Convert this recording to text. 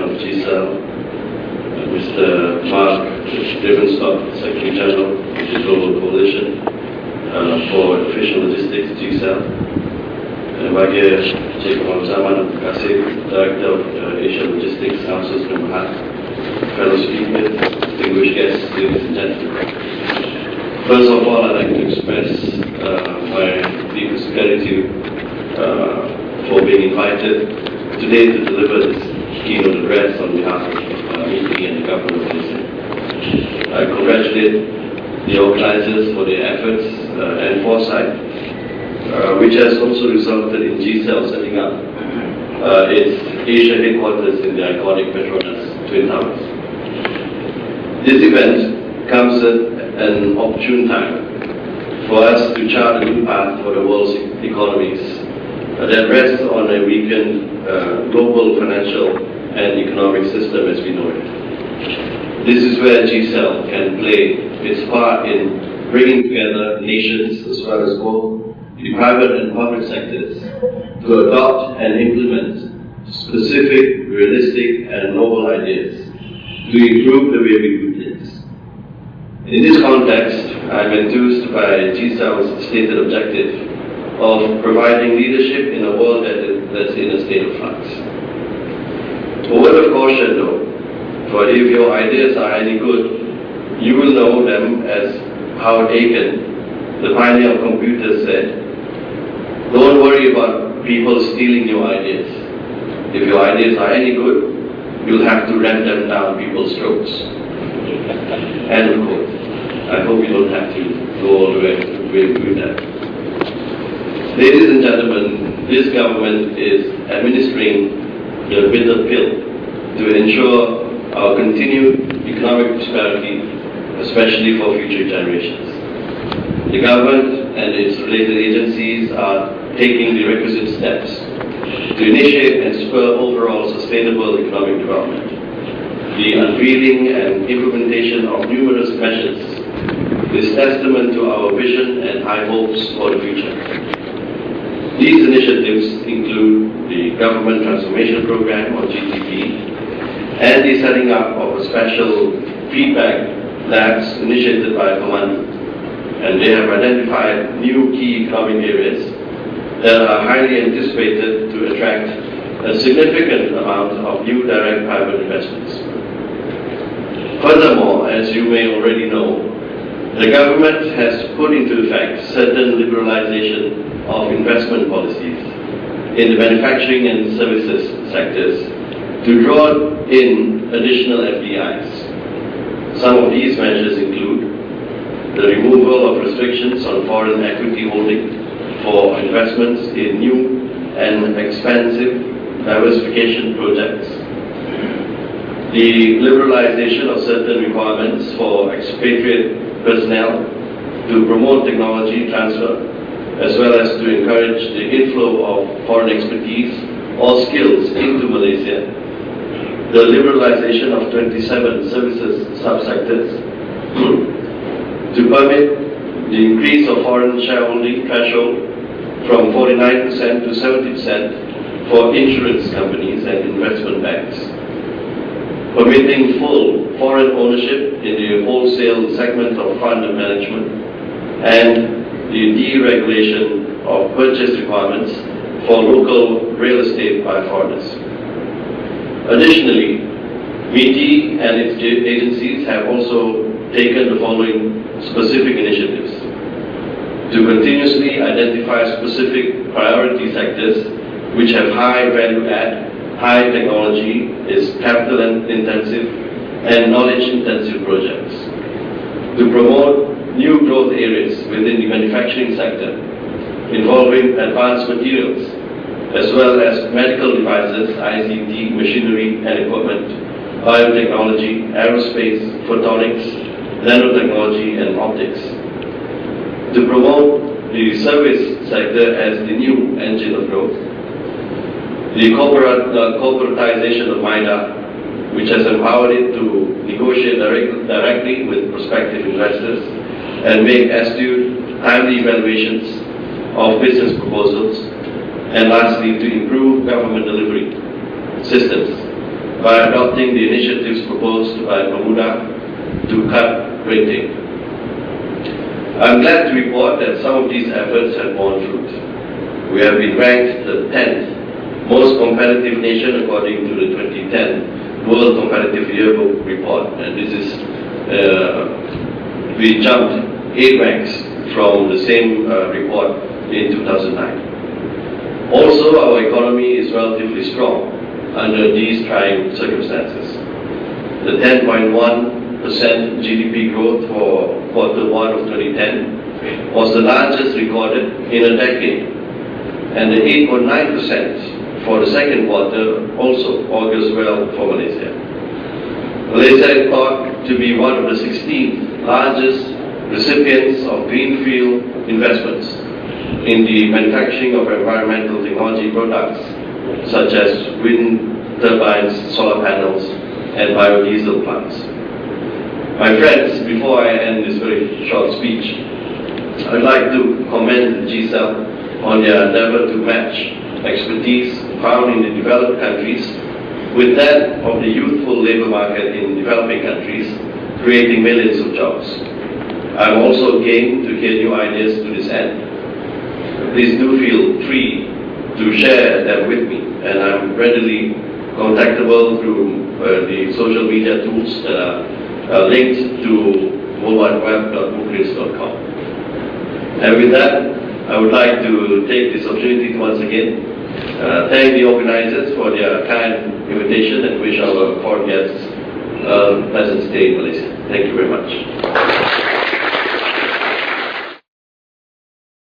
Chairman of GCEL, Mr. Mark Drivenstock, Secretary General of the Global Coalition for Efficient Logistics, GCEL. Bagi Cik Mukhriz Tun Mahathir, Director of Asia Logistics, Mukhriz Tun Mahathir, fellow speakers, distinguished guests, ladies and gentlemen. First of all, I'd like to express my deepest gratitude for being invited today to deliver this keynote address on behalf of MITI and the government of Malaysia. I congratulate the organizers for their efforts and foresight, which has also resulted in GCEL setting up its Asia headquarters in the iconic Petronas Twin Towers. This event comes at an opportune time for us to chart a new path for the world's economies that rests on a weakened global financial and economic system as we know it. This is where GCEL can play its part in bringing together nations as well as both the private and public sectors to adopt and implement specific, realistic and novel ideas to improve the way we do things. In this context, I am enthused by GCEL's stated objective of providing leadership in a world that's in a state of flux. A word of caution though, for if your ideas are any good, you will know them as Howard Aiken, the pioneer of computers, said, "Don't worry about people stealing your ideas. If your ideas are any good, you'll have to ram them down people's throats." End of quote. I hope you don't have to go all the way to do that. Ladies and gentlemen, this government is administering the bitter pill to ensure our continued economic prosperity, especially for future generations. The government and its related agencies are taking the requisite steps to initiate and spur overall sustainable economic development. The unveiling and implementation of numerous measures is testament to our vision and high hopes for the future. These initiatives include the Government Transformation Program, or GTP, and the setting up of a special feedback labs initiated by Command. And they have identified new key economic areas that are highly anticipated to attract a significant amount of new direct private investments. Furthermore, as you may already know, the government has put into effect certain liberalization of investment policies in the manufacturing and services sectors to draw in additional FDIs. Some of these measures include the removal of restrictions on foreign equity holding for investments in new and expensive diversification projects, the liberalization of certain requirements for expatriate personnel to promote technology transfer, as well as to encourage the inflow of foreign expertise or skills into Malaysia, the liberalization of 27 services subsectors, to permit the increase of foreign shareholding threshold from 49% to 70% for insurance companies and investment banks, permitting full foreign ownership in the wholesale segment of fund management, and the deregulation of purchase requirements for local real estate by foreigners. Additionally, MITI and its agencies have also taken the following specific initiatives: to continuously identify specific priority sectors which have high value add, high technology, is capital intensive and knowledge intensive projects; to promote new growth areas within the manufacturing sector involving advanced materials as well as medical devices, ICT, machinery and equipment, biotechnology, aerospace, photonics, nanotechnology and optics; to promote the service sector as the new engine of growth; the corporatization of MITI, which has empowered it to negotiate directly with prospective investors and make astute, timely evaluations of business proposals; and lastly, to improve government delivery systems, by adopting the initiatives proposed by Pemuda to cut red tape. I'm glad to report that some of these efforts have borne fruit. We have been ranked the 10th most competitive nation according to the 2010 World Competitive Yearbook report, and this is we jumped 8 ranks from the same report in 2009. Also, our economy is relatively strong under these trying circumstances. The 10.1% GDP growth for Q1 of 2010 was the largest recorded in a decade, and the 8.9% for the second quarter also augurs well for Malaysia. Malaysia is thought to be one of the 16th largest recipients of greenfield investments in the manufacturing of environmental technology products such as wind turbines, solar panels, and biodiesel plants. My friends, before I end this very short speech, I'd like to commend the GCEL on their endeavor to match expertise found in the developed countries with that of the youthful labor market in developing countries, creating millions of jobs. I'm also game to hear new ideas to this end. Please do feel free to share them with me, and I'm readily contactable through the social media tools that are linked to HumaWealth.mukhriz.com. And with that, I would like to take this opportunity to once again thank the organizers for their kind invitation and wish our foreign guests a pleasant stay in Malaysia. Thank you very much.